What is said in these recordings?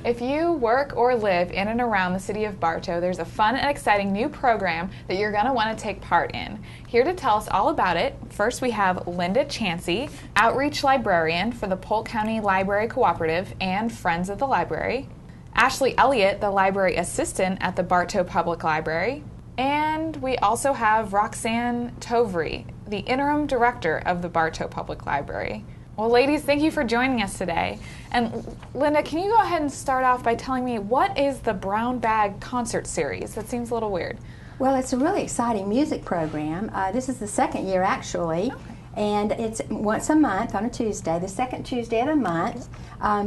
If you work or live in and around the city of Bartow, there's a fun and exciting new program that you're going to want to take part in. Here to tell us all about it, first we have Linda Chancey, Outreach Librarian for the Polk County Library Cooperative and Friends of the Library, Ashley Elliott, the Library Assistant at the Bartow Public Library, and we also have Roxanne Tovrea, the Interim Director of the Bartow Public Library. Well, ladies, thank you for joining us today. And Linda, can you go ahead and start off by telling me what is the Brown Bag Concert Series? That seems a little weird. Well, it's a really exciting music program. This is the second year, actually. Okay. And it's once a month on a Tuesday, the second Tuesday of the month,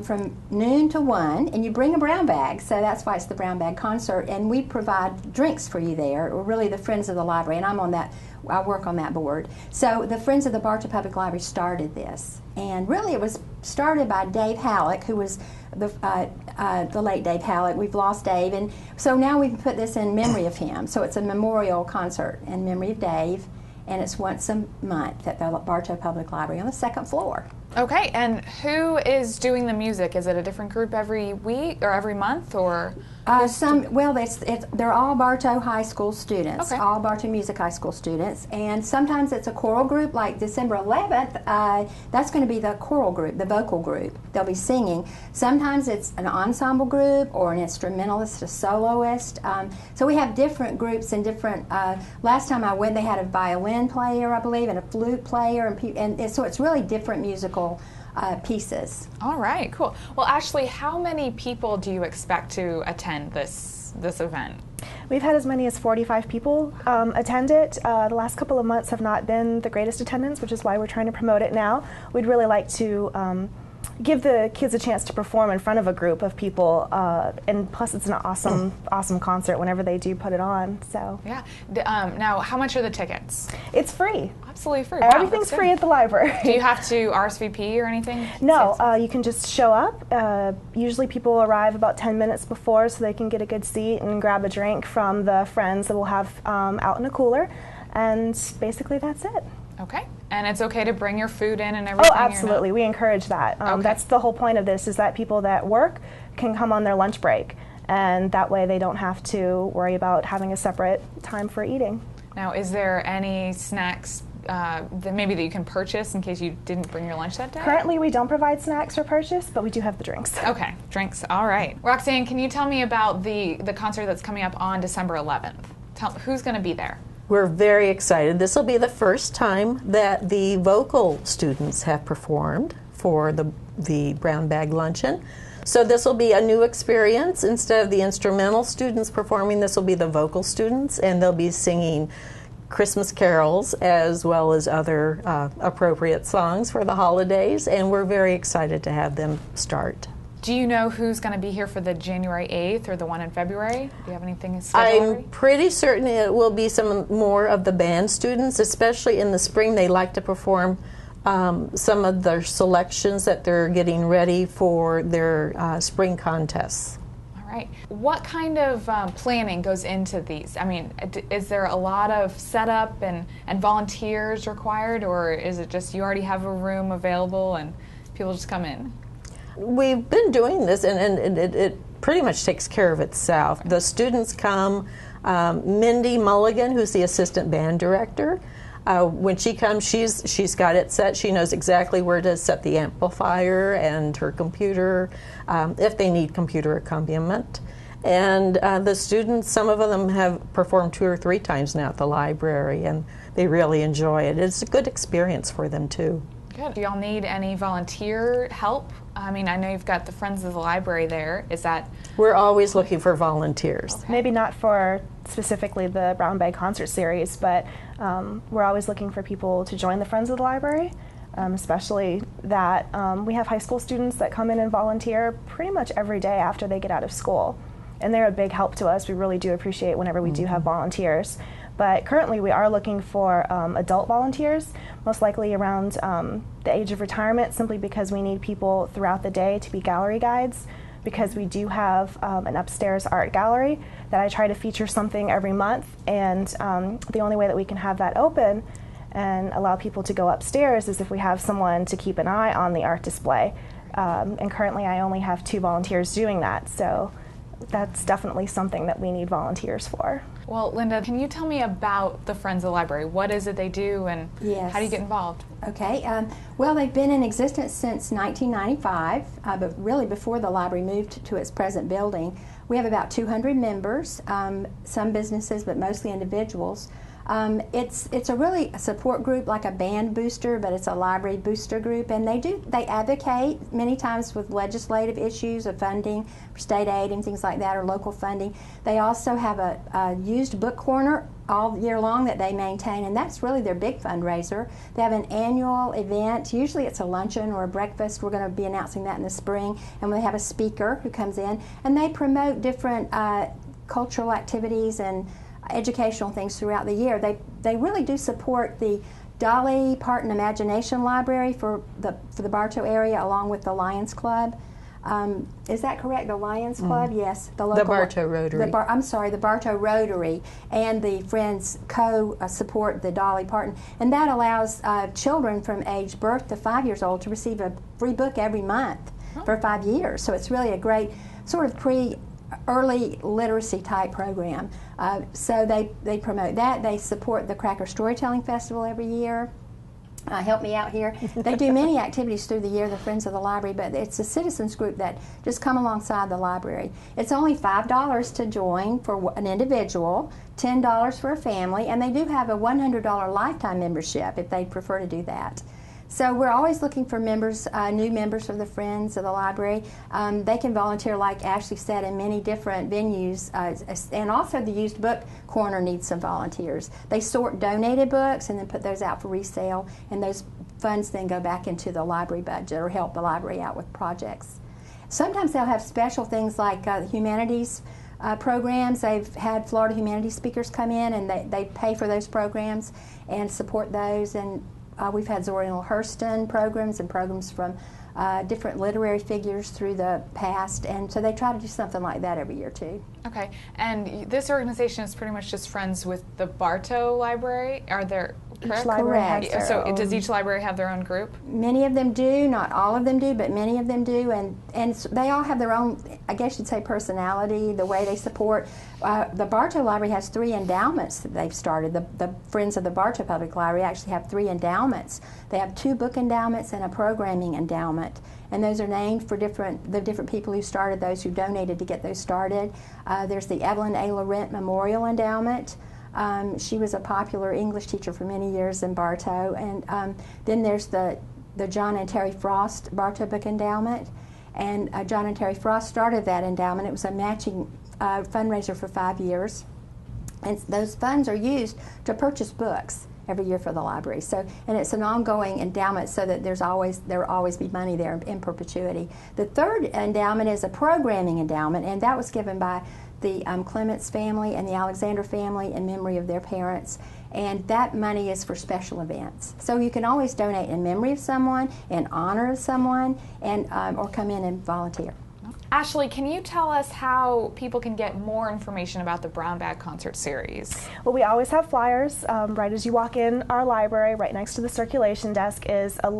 from noon to 1, and you bring a brown bag, so that's why it's the Brown Bag Concert, and we provide drinks for you there. We're really the Friends of the Library, and I work on that board. So the Friends of the Bartow Public Library started this, and really it was started by Dave Halleck, who was the late Dave Halleck. We've lost Dave, and so now we've put this in memory of him. So it's a memorial concert in memory of Dave, and it's once a month at the Bartow Public Library on the second floor. Okay, and who is doing the music? Is it a different group every week or every month, or? They're all Bartow High School students, okay. All Bartow Music High School students, and sometimes it's a choral group. Like December 11th, that's going to be the choral group, the vocal group. They'll be singing. Sometimes it's an ensemble group or an instrumentalist, a soloist. So we have different groups and different. Last time I went, they had a violin player, I believe, and a flute player, and so it's really different musical pieces. All right, cool. Well, Ashley, how many people do you expect to attend this event? We've had as many as 45 people attend it. The last couple of months have not been the greatest attendance, which is why we're trying to promote it now. We'd really like to give the kids a chance to perform in front of a group of people, and plus it's an awesome concert whenever they do put it on. So yeah. Now, how much are the tickets? It's free. Absolutely free. Everything's free at the library. Do you have to RSVP or anything? No, you can just show up. Usually people arrive about 10 minutes before so they can get a good seat and grab a drink from the friends that we'll have out in a cooler, and basically that's it. Okay. And it's okay to bring your food in and everything? Oh, absolutely. We encourage that. Okay. That's the whole point of this, is that people that work can come on their lunch break, and that way they don't have to worry about having a separate time for eating. Now, is there any snacks that you can purchase in case you didn't bring your lunch that day? Currently, we don't provide snacks for purchase, but we do have the drinks. Okay, drinks. All right. Roxanne, can you tell me about the concert that's coming up on December 11th? Who's going to be there? We're very excited. This will be the first time that the vocal students have performed for the Brown Bag Luncheon. So this will be a new experience. Instead of the instrumental students performing, this will be the vocal students, and they'll be singing Christmas carols as well as other appropriate songs for the holidays, and we're very excited to have them start. Do you know who's going to be here for the January 8th or the one in February? Do you have anything scheduled already? I'm pretty certain it will be some more of the band students, especially in the spring. They like to perform some of their selections that they're getting ready for their spring contests. All right. What kind of planning goes into these? I mean, is there a lot of setup and volunteers required, or is it just you already have a room available and people just come in? We've been doing this, and it pretty much takes care of itself. The students come. Mindy Mulligan, who's the assistant band director, when she comes, she's got it set. She knows exactly where to set the amplifier and her computer, if they need computer accompaniment. And the students, some of them have performed 2 or 3 times now at the library, and they really enjoy it. It's a good experience for them, too. Good. Do y'all need any volunteer help? I mean, I know you've got the Friends of the Library there. Is that? We're always looking for volunteers. Okay. Maybe not for specifically the Brown Bag Concert Series, but we're always looking for people to join the Friends of the Library, especially that we have high school students that come in and volunteer pretty much every day after they get out of school. And they're a big help to us. We really do appreciate whenever we do have volunteers. But currently we are looking for adult volunteers, most likely around the age of retirement, simply because we need people throughout the day to be gallery guides, because we do have an upstairs art gallery that I try to feature something every month, and the only way that we can have that open and allow people to go upstairs is if we have someone to keep an eye on the art display. And currently I only have 2 volunteers doing that, so that's definitely something that we need volunteers for. Well, Linda, can you tell me about the Friends of the Library? What is it they do, and Yes. how do you get involved? Okay. Well, they've been in existence since 1995, but really before the library moved to its present building. We have about 200 members, some businesses, but mostly individuals. It's a really support group, like a band booster, but it's a library booster group, and they advocate many times with legislative issues of funding for state aid and things like that, or local funding. They also have a used book corner all year long that they maintain, and that's really their big fundraiser. They have an annual event. Usually it's a luncheon or a breakfast. We're going to be announcing that in the spring, and they have a speaker who comes in, and they promote different cultural activities and educational things throughout the year. They really do support the Dolly Parton Imagination Library for the Bartow area, along with the Lions Club. Is that correct? The Lions Club? Yes. The Bartow Rotary. The Bartow Rotary and the Friends support the Dolly Parton. And that allows children from age birth to 5 years old to receive a free book every month for 5 years. So it's really a great sort of early literacy type program. So they promote that. They support the Cracker Storytelling Festival every year. Help me out here. They do many activities through the year, the Friends of the Library, but it's a citizens group that just come alongside the library. It's only $5 to join for an individual, $10 for a family, and they do have a $100 lifetime membership if they prefer to do that. So we're always looking for members, new members of the Friends of the Library. They can volunteer, like Ashley said, in many different venues, and also the used book corner needs some volunteers. They sort donated books and then put those out for resale, and those funds then go back into the library budget or help the library out with projects. Sometimes they'll have special things like humanities programs. They've had Florida humanities speakers come in, and they pay for those programs and support those. And we've had Zoriel Hurston programs and programs from different literary figures through the past, and so they try to do something like that every year too. Okay, and this organization is pretty much just friends with the Bartow Library. Are there Each library has their So own. does each library have their own group? Many of them do, not all of them do, but many of them do, and they all have their own, I guess you'd say, personality, the way they support. The Bartow Library has 3 endowments that they've started. The Friends of the Bartow Public Library actually have 3 endowments. They have 2 book endowments and a programming endowment, and those are named for the different people who started those, who donated to get those started. There's the Evelyn A. Laurent Memorial Endowment. She was a popular English teacher for many years in Bartow. And then there's the John and Terry Frost Bartow Book Endowment. And John and Terry Frost started that endowment. It was a matching fundraiser for 5 years. And those funds are used to purchase books every year for the library. So, and it's an ongoing endowment, so that there will always be money there in perpetuity. The third endowment is a programming endowment, and that was given by the Clements family and the Alexander family in memory of their parents, and that money is for special events. So you can always donate in memory of someone, in honor of someone, and or come in and volunteer. Ashley, can you tell us how people can get more information about the Brown Bag Concert Series? Well, we always have flyers. Right as you walk in our library, right next to the circulation desk is a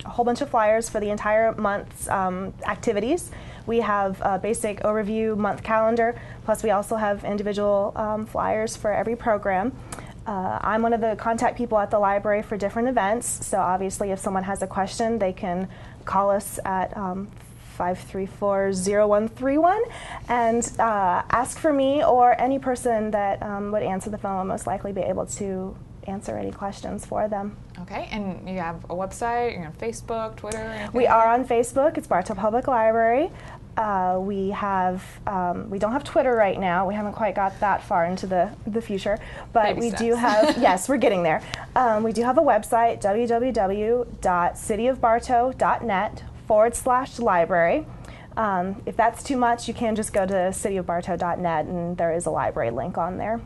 whole bunch of flyers for the entire month's activities. We have a basic overview month calendar, plus we also have individual flyers for every program. I'm one of the contact people at the library for different events, so obviously if someone has a question, they can call us at 534-0131 and ask for me, or any person that would answer the phone will most likely be able to answer any questions for them. Okay, and you have a website, you're on Facebook, Twitter, anything? We are on Facebook. It's Bartow Public Library. We don't have Twitter right now. We haven't quite got that far into the future, but Baby we steps. do have, yes, we're getting there. We do have a website, www.cityofbartow.net/library. If that's too much, you can just go to cityofbartow.net, and there is a library link on there.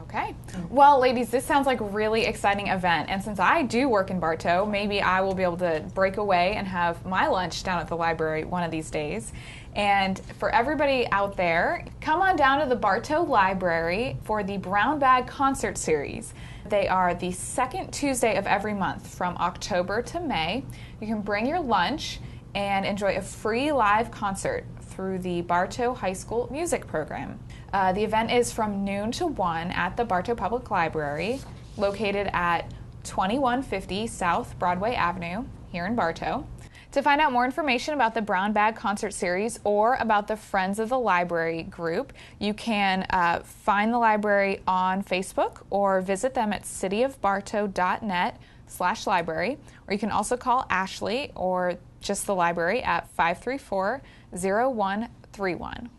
Okay. Well, ladies, this sounds like a really exciting event, and since I do work in Bartow, maybe I will be able to break away and have my lunch down at the library one of these days. And for everybody out there, come on down to the Bartow Library for the Brown Bag Concert Series. They are the second Tuesday of every month from October to May. You can bring your lunch, and enjoy a free live concert through the Bartow High School music program. The event is from noon to 1 at the Bartow Public Library, located at 2150 South Broadway Avenue here in Bartow. To find out more information about the Brown Bag Concert Series or about the Friends of the Library group, you can find the library on Facebook or visit them at cityofbartow.net/library, or you can also call Ashley or just the library at 534-0131.